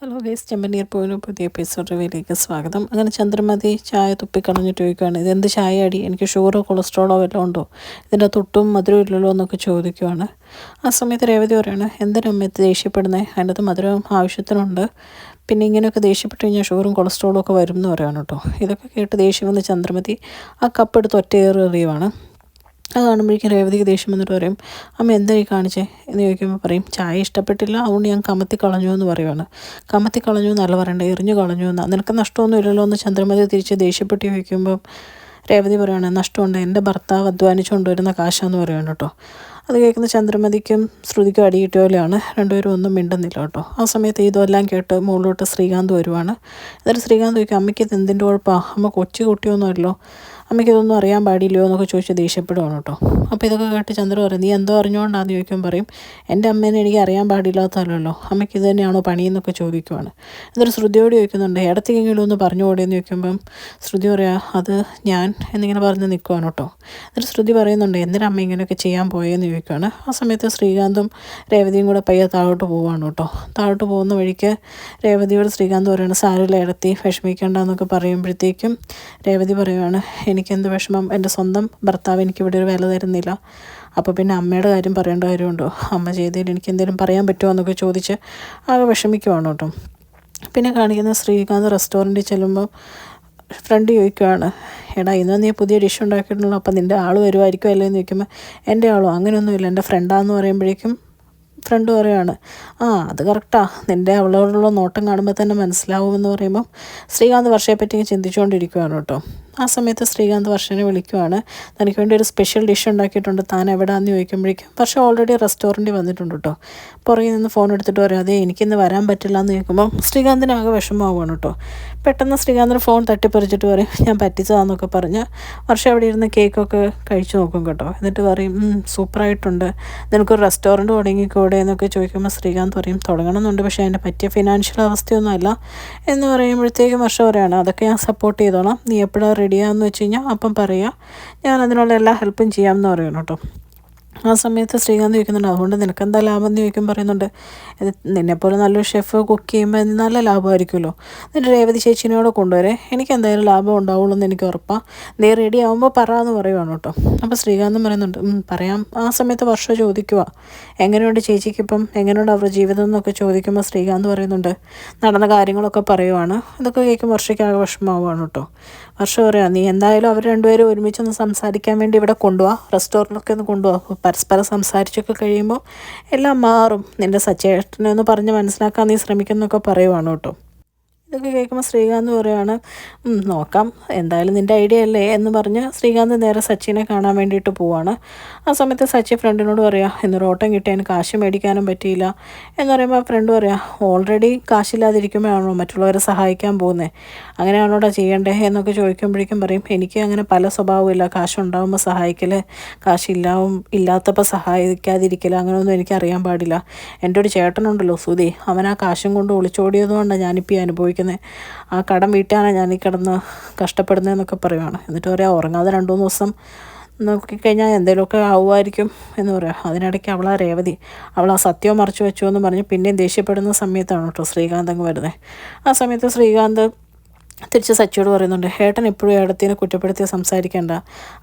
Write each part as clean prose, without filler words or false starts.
Hello guys, ചെമ്പനീർ പോയിന് പുതിയ episode റിവ്യൂയിലേക്ക് സ്വാഗതം. അങ്ങനെ ചന്ദ്രമതി ചായ തുപ്പിക്കളഞ്ഞിട്ട് ചോദിക്കുകയാണ്, ഇതെന്ത് ചായ അടി, എനിക്ക് ഷുഗറോ കൊളസ്ട്രോളോ വല്ലതും ഉണ്ടോ, ഇതിൻ്റെ തൊട്ടും മധുരം ഇല്ലല്ലോ എന്നൊക്കെ ചോദിക്കുവാണ്. ആ സമയത്ത് രേവതി പറയാണ്, എന്തിനമ്മയത്ത് ദേഷ്യപ്പെടുന്നത്, അതിൻ്റെ മധുരം ആവശ്യത്തിനുണ്ട്, പിന്നെ ഇങ്ങനെയൊക്കെ ദേഷ്യപ്പെട്ട് കഴിഞ്ഞാൽ ഷുഗറും കൊളസ്ട്രോളും ഒക്കെ വരും എന്ന് പറയുകയാണ് കേട്ടോ. ഇതൊക്കെ കേട്ട് ദേഷ്യം വന്ന് ചന്ദ്രമതി ആ കപ്പെടുത്ത് ഒറ്റയേറി എറിയുവാണ്. അത് കാണുമ്പോഴേക്കും രേവതിക്ക് ദേഷ്യം വന്നിട്ട് പറയും, അമ്മ എന്താ ഈ കാണിച്ചേ എന്ന് ചോദിക്കുമ്പോൾ പറയും, ചായ ഇഷ്ടപ്പെട്ടില്ല, അതുകൊണ്ട് ഞാൻ കമത്തി കളഞ്ഞു എന്ന് പറയുവാണ്. കമത്തി കളഞ്ഞു എന്നല്ല പറയണ്ടേ, എറിഞ്ഞു കളഞ്ഞു എന്നാ, നിനക്ക് നഷ്ടമൊന്നും ഇല്ലല്ലോ എന്ന് ചന്ദ്രമതി തിരിച്ച് ദേഷ്യപ്പെട്ട് ചോദിക്കുമ്പം രേവതി പറയുകയാണ്, നഷ്ടമുണ്ട്, എൻ്റെ ഭർത്താവ് അധ്വാനിച്ചുകൊണ്ട് വരുന്ന കാശാന്ന് പറയുകയാണ് കേട്ടോ. അത് കേൾക്കുന്ന ചന്ദ്രമതിക്കും ശ്രുതിക്കും അടി കിട്ടിയ പോലെയാണ്, രണ്ടുപേരും ഒന്നും മിണ്ടുന്നില്ല കേട്ടോ. ആ സമയത്ത് ഇതെല്ലാം കേട്ട് മുകളിലോട്ട് ശ്രീകാന്ത് വരുവാണ്. എന്നിട്ട് ശ്രീകാന്ത് ചോദിക്കും, അമ്മയ്ക്ക് ഇത് എന്തിൻ്റെ കുഴപ്പമാണ്, അമ്മ കൊച്ചു കുട്ടിയൊന്നുമല്ലോ, അമ്മയ്ക്ക് ഇതൊന്നും അറിയാൻ പാടില്ലയോ എന്നൊക്കെ ചോദിച്ച് ദേഷ്യപ്പെടുവാണ് കേട്ടോ. അപ്പോൾ ഇതൊക്കെ കേട്ട് ചന്ദ്ര പറയും, നീ എന്തോ അറിഞ്ഞുകൊണ്ടാന്ന് ചോദിക്കുമ്പോൾ പറയും, എൻ്റെ അമ്മേനെ എനിക്ക് അറിയാൻ പാടില്ലാത്തല്ലോ, അമ്മയ്ക്ക് ഇത് തന്നെയാണോ പണിയെന്നൊക്കെ ചോദിക്കുവാണ്. എന്നിട്ട് ശ്രുതിയോട് ചോദിക്കുന്നുണ്ട്, ഇടത്തേക്കെങ്കിലും ഒന്ന് പറഞ്ഞു കൂടെയെന്ന് ചോദിക്കുമ്പം ശ്രുതി പറയാ, അത് ഞാൻ എന്നിങ്ങനെ പറഞ്ഞ് നിൽക്കുവാണ് കേട്ടോ. എന്നിട്ട് ശ്രുതി പറയുന്നുണ്ട്, എന്തിനാ അമ്മ ഇങ്ങനെയൊക്കെ ചെയ്യാൻ പോയെന്ന് ചോദിക്കുകയാണ്. ആ സമയത്ത് ശ്രീകാന്തും രേവതിയും കൂടെ പയ്യെ താഴോട്ട് പോവുകയാണ് കേട്ടോ. താഴോട്ട് പോകുന്ന വഴിക്ക് രേവതിയോട് ശ്രീകാന്ത് പറയുന്നത്, സാരമില്ല ഇടത്തി, വിഷമിക്കേണ്ടെന്നൊക്കെ പറയുമ്പോഴത്തേക്കും രേവതി പറയുവാണ്, എനിക്കെന്ത് വിഷമം, എൻ്റെ സ്വന്തം ഭർത്താവ് എനിക്കിവിടെ ഒരു വില തരുന്നില്ല, അപ്പോൾ പിന്നെ അമ്മയുടെ കാര്യം പറയേണ്ട കാര്യമുണ്ടോ, അമ്മ ചെയ്തതിൽ എനിക്ക് എന്തെങ്കിലും പറയാൻ പറ്റുമോ എന്നൊക്കെ ചോദിച്ച് ആകെ വിഷമിക്കുവാണ് കേട്ടോ. പിന്നെ കാണിക്കുന്ന ശ്രീകാന്ത് റെസ്റ്റോറൻറ്റിൽ ചെല്ലുമ്പോൾ ഫ്രണ്ട് ചോദിക്കുവാണ്, എടാ ഇന്ന് നീ പുതിയ ഡിഷ് ഉണ്ടാക്കിയിട്ടുള്ളൂ, അപ്പം നിൻ്റെ ആൾ വരുമായിരിക്കും അല്ലേ എന്ന് ചോദിക്കുമ്പോൾ, എൻ്റെ ആളോ, അങ്ങനെയൊന്നുമില്ല, എൻ്റെ ഫ്രണ്ടാന്ന് പറയുമ്പോഴേക്കും ഫ്രണ്ട് പറയുകയാണ്, ആ അത് കറക്റ്റാ, നിൻ്റെ അവളോടുള്ള നോട്ടം കാണുമ്പോൾ തന്നെ മനസ്സിലാവുമെന്ന് പറയുമ്പം ശ്രീകാന്ത് വർഷയെപ്പറ്റി ചിന്തിച്ചുകൊണ്ടിരിക്കുകയാണ് കേട്ടോ. ആ സമയത്ത് ശ്രീകാന്ത് വർഷനെ വിളിക്കുവാണ്, തനിക്ക് വേണ്ടി ഒരു സ്പെഷ്യൽ ഡിഷ് ഉണ്ടാക്കിയിട്ടുണ്ട്, താൻ എവിടെയാണെന്ന് ചോദിക്കുമ്പോഴേക്കും വർഷം ഓൾറെഡി റെസ്റ്റോറൻറ്റിൽ വന്നിട്ടുണ്ട് കേട്ടോ. പുറകിൽ നിന്ന് ഫോൺ എടുത്തിട്ട് പറയും, അതെ എനിക്കിന്ന് വരാൻ പറ്റില്ല എന്ന് ചോദിക്കുമ്പോൾ ശ്രീകാന്തിന് ആകെ വിഷമമാവുകയാണ് കേട്ടോ. പെട്ടെന്ന് ശ്രീകാന്തിന് ഫോൺ തട്ടിപ്പറിച്ചിട്ട് പറയും, ഞാൻ പറ്റിച്ചതാന്നൊക്കെ പറഞ്ഞ് വർഷം അവിടെ ഇരുന്ന് കേക്കൊക്കെ കഴിച്ചു നോക്കും കേട്ടോ. എന്നിട്ട് പറയും, സൂപ്പറായിട്ടുണ്ട്, നിനക്കൊരു റെസ്റ്റോറൻറ്റ് തുടങ്ങിക്കൂടെ എന്നൊക്കെ ചോദിക്കുമ്പോൾ ശ്രീകാന്ത് പറയും, തുടങ്ങണമെന്നുണ്ട്, പക്ഷേ അതിൻ്റെ പറ്റിയ ഫിനാൻഷ്യൽ അവസ്ഥയൊന്നും അല്ല എന്ന് പറയുമ്പോഴത്തേക്കും വർഷം പറയുകയാണ്, അതൊക്കെ ഞാൻ സപ്പോർട്ട് ചെയ്തോളാം, നീ എപ്പോഴാണ് റെഡിയാന്ന് വെച്ച് കഴിഞ്ഞാൽ അപ്പം പറയുക, ഞാൻ അതിനുള്ള എല്ലാ ഹെൽപ്പും ചെയ്യാമെന്ന് പറയണം കേട്ടോ. ആ സമയത്ത് ശ്രീകാന്ത് ചോദിക്കുന്നുണ്ട്, അതുകൊണ്ട് നിനക്കെന്താ ലാഭം എന്ന് ചോദിക്കും, പറയുന്നുണ്ട്, ഇത് നിന്നെപ്പോലെ നല്ലൊരു ഷെഫ് കുക്ക് ചെയ്യുമ്പോൾ നല്ല ലാഭമായിരിക്കുമല്ലോ, എന്നിട്ട് രേവതി ചേച്ചിനോട് കൊണ്ടുവരെ, എനിക്ക് എന്തായാലും ലാഭം ഉണ്ടാവുള്ളൂ എന്ന് എനിക്ക് ഉറപ്പാണ്, നീ റെഡി ആകുമ്പോൾ പറയാമെന്ന് പറയുവാണ് കേട്ടോ. അപ്പോൾ ശ്രീകാന്തും പറയുന്നുണ്ട്, പറയാം. ആ സമയത്ത് വർഷം ചോദിക്കുക, എങ്ങനെയുണ്ട് ചേച്ചിക്കിപ്പം, എങ്ങനെയുണ്ട് അവരുടെ ജീവിതം എന്നൊക്കെ ചോദിക്കുമ്പോൾ ശ്രീകാന്ത് പറയുന്നുണ്ട്, നടന്ന കാര്യങ്ങളൊക്കെ പറയുവാണ്. ഇതൊക്കെ കേൾക്കുമ്പോൾ വർഷയ്ക്കാകെ വിഷമമാവുകയാണ് കേട്ടോ. വർഷം പറയാം, നീ എന്തായാലും അവർ രണ്ടുപേരും ഒരുമിച്ചൊന്ന് സംസാരിക്കാൻ വേണ്ടി ഇവിടെ കൊണ്ടുപോവാ, റെസ്റ്റോറൻറ്റിലൊക്കെ ഒന്ന് കൊണ്ടുപോവാ, പരസ്പരം സംസാരിച്ചൊക്കെ കഴിയുമ്പോൾ എല്ലാം മാറും, നിൻ്റെ സച്ചേട്ടനെ ഒന്ന് പറഞ്ഞ് മനസ്സിലാക്കാൻ നീ ശ്രമിക്കുന്നൊക്കെ പറയുവാണ് കേട്ടോ. ഇതൊക്കെ കേൾക്കുമ്പോൾ ശ്രീകാന്ത് പറയുകയാണ്, നോക്കാം, എന്തായാലും നിൻ്റെ ഐഡിയ അല്ലേ എന്ന് പറഞ്ഞ് ശ്രീകാന്ത് നേരെ സച്ചിനെ കാണാൻ വേണ്ടിയിട്ട് പോവാണ്. ആ സമയത്ത് സച്ചി ഫ്രണ്ടിനോട് പറയാം, ഇന്നൊരു ഓട്ടം കിട്ടിയാൽ കാശ് മേടിക്കാനും പറ്റിയില്ല എന്ന് പറയുമ്പോൾ ആ ഫ്രണ്ട് പറയാം, ഓൾറെഡി കാശില്ലാതിരിക്കുമ്പോഴാണോ മറ്റുള്ളവരെ സഹായിക്കാൻ പോകുന്നത്, അങ്ങനെയാണോടാ ചെയ്യേണ്ടേ എന്നൊക്കെ ചോദിക്കുമ്പോഴേക്കും പറയും, എനിക്ക് അങ്ങനെ പല സ്വഭാവമില്ല, കാശുണ്ടാകുമ്പോൾ സഹായിക്കൽ, ഇല്ലാത്തപ്പോൾ സഹായിക്കാതിരിക്കൽ, അങ്ങനെയൊന്നും എനിക്കറിയാൻ പാടില്ല, എൻ്റെ ഒരു ചേട്ടനുണ്ടല്ലോ സുധി, അവൻ ആ കാശും കൊണ്ട് ഒളിച്ചോടിയതുകൊണ്ടാണ് ഞാനിപ്പോൾ അനുഭവിക്കുന്നത്, ആ കടം വീട്ടാണ് ഞാൻ ഈ കിടന്ന് കഷ്ടപ്പെടുന്നതെന്നൊക്കെ പറയുവാണ്. എന്നിട്ട് പറയാം, ഉറങ്ങാതെ 2-3 ദിവസം നോക്കിക്കഴിഞ്ഞാൽ എന്തെങ്കിലുമൊക്കെ ആവുമായിരിക്കും എന്ന് പറയാം. അതിനിടയ്ക്ക് രേവതി ആ സത്യവും മറച്ചു വെച്ചു എന്ന് പറഞ്ഞ് പിന്നെയും ദേഷ്യപ്പെടുന്ന സമയത്താണ് കേട്ടോ ശ്രീകാന്ത് അങ്ങ് വരുന്നത്. ആ സമയത്ത് ശ്രീകാന്ത് തിരിച്ച് സച്ചിയോട് പറയുന്നുണ്ട്, ഏട്ടൻ എപ്പോഴും ഏടത്തിനെ കുറ്റപ്പെടുത്തി സംസാരിക്കേണ്ട,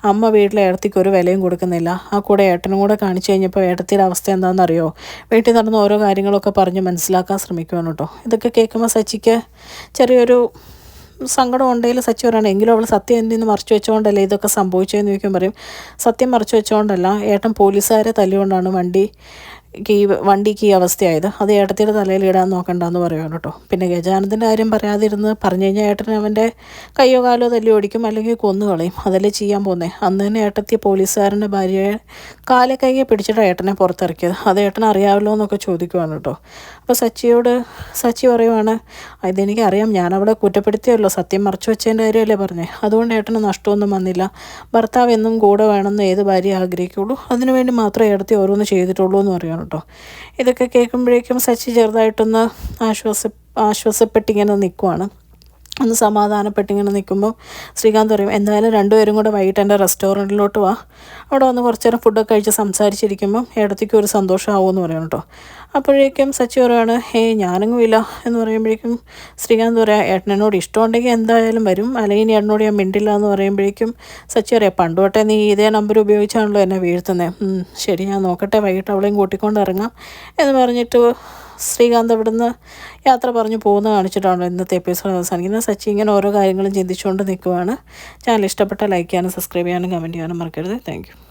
അമ്മ വീട്ടിലെ ഏടത്തിക്ക് ഒരു വിലയും കൊടുക്കുന്നില്ല, ആ കൂടെ ഏട്ടനും കൂടെ കാണിച്ചു കഴിഞ്ഞപ്പോൾ ഏടത്തിയുടെ അവസ്ഥ എന്താണെന്നറിയോ, വീട്ടിൽ നടന്ന ഓരോ കാര്യങ്ങളൊക്കെ പറഞ്ഞ് മനസ്സിലാക്കാൻ ശ്രമിക്കുവാണ് കേട്ടോ. ഇതൊക്കെ കേൾക്കുമ്പോൾ സച്ചിക്ക് ചെറിയൊരു സങ്കടം ഉണ്ടെങ്കിൽ സച്ചി പറയണം, എങ്കിലും അവൾ സത്യം എന്തിന്ന് മറച്ചു വെച്ചുകൊണ്ടല്ലേ ഇതൊക്കെ സംഭവിച്ചതെന്ന് ചോദിക്കാൻ പറയും, സത്യം മറച്ചു വെച്ചുകൊണ്ടല്ല, ഏട്ടൻ പോലീസുകാരെ തല്ലിക്കൊണ്ടാണ് വണ്ടിക്ക് ഈ അവസ്ഥയായത്, അത് ഏട്ടത്തിയുടെ തലയിൽ ഇടാൻ നോക്കണ്ടെന്ന് പറയുവാണ് കേട്ടോ. പിന്നെ ഗജാനന്ദൻ്റെ കാര്യം പറഞ്ഞു കഴിഞ്ഞാൽ ഏട്ടന് അവൻ്റെ കയ്യോ കാലോ തല്ലി ഓടിക്കും, അല്ലെങ്കിൽ കൊന്നു കളയും, അതല്ലേ ചെയ്യാൻ പോകുന്നത്. അന്ന് തന്നെ ഏട്ടത്തി പോലീസുകാരൻ്റെ ഭാര്യയെ കാലെ കൈയെ പിടിച്ചിട്ട് ഏട്ടനെ പുറത്തിറക്കിയത്, അത് ഏട്ടൻ അറിയാമല്ലോ എന്നൊക്കെ ചോദിക്കുവാണ് കേട്ടോ. അപ്പോൾ സച്ചി പറയുവാണ്, ഇതെനിക്കറിയാം, ഞാനവിടെ കുറ്റപ്പെടുത്തിയല്ലോ, സത്യം മറച്ചു വെച്ചതിൻ്റെ കാര്യമല്ലേ പറഞ്ഞേ, അതുകൊണ്ട് ഏട്ടന് നഷ്ടമൊന്നും വന്നില്ല, ഭർത്താവ് എന്നും കൂടെ വേണമെന്ന് ഏത് ഭാര്യ ആഗ്രഹിക്കുള്ളൂ, അതിനുവേണ്ടി മാത്രമേ ഏടത്തി ഓരോന്ന് ചെയ്തിട്ടുള്ളൂ എന്ന് പറയുകയാണ് കേട്ടോ. ഇതൊക്കെ കേൾക്കുമ്പോഴേക്കും സച്ചി ചെറുതായിട്ടൊന്ന് ആശ്വാസപ്പെട്ടിങ്ങനെ നിൽക്കുവാണ്. ഒന്ന് സമാധാനപ്പെട്ടിങ്ങനെ നിൽക്കുമ്പോൾ ശ്രീകാന്ത് പറയും എന്തായാലും രണ്ടുപേരും കൂടെ വൈകിട്ട് എൻ്റെ റെസ്റ്റോറൻറ്റിലോട്ട് വാ, അവിടെ വന്ന് കുറച്ച് നേരം ഫുഡൊക്കെ കഴിച്ച് സംസാരിച്ചിരിക്കുമ്പം ഏടത്തേക്കും ഒരു സന്തോഷമാവുമെന്ന് പറയണം കേട്ടോ. അപ്പോഴേക്കും സച്ചി പറയുകയാണ് ഞാനെങ്ങും ഇല്ല എന്ന് പറയുമ്പോഴേക്കും ശ്രീകാന്ത് പറയാം ഏട്ടനോട് ഇഷ്ടമുണ്ടെങ്കിൽ എന്തായാലും വരും, അല്ലെങ്കിൽ ഇനി ഏട്ടനോട് ഞാൻ മിണ്ടില്ല എന്ന് പറയുമ്പോഴേക്കും സച്ചി പറയാം പണ്ട് തൊട്ടേ നീ ഇതേ നമ്പർ ഉപയോഗിച്ചാണല്ലോ എന്നെ വീഴ്ത്തുന്നത്, ശരി ഞാൻ നോക്കട്ടെ വൈകിട്ട് അവളെയും കൂട്ടിക്കൊണ്ട് ഇറങ്ങാം എന്ന് പറഞ്ഞിട്ട് ശ്രീകാന്ത് അവിടുന്ന് യാത്ര പറഞ്ഞു പോകുന്ന കാണിച്ചിട്ടാണ് ഇന്നത്തെ എപ്പിസോഡ് അവസാനിക്കുന്നത്. സച്ചി ഇങ്ങനെ ഓരോ കാര്യങ്ങളും ചിന്തിച്ചുകൊണ്ട് നിൽക്കുവാണ്. ചാനൽ ഇഷ്ടപ്പെട്ടാൽ ലൈക്ക് ചെയ്യാനും സബ്സ്ക്രൈബ് ചെയ്യാനും കമൻറ്റ് ചെയ്യാനും മറക്കരുത്. Thank you.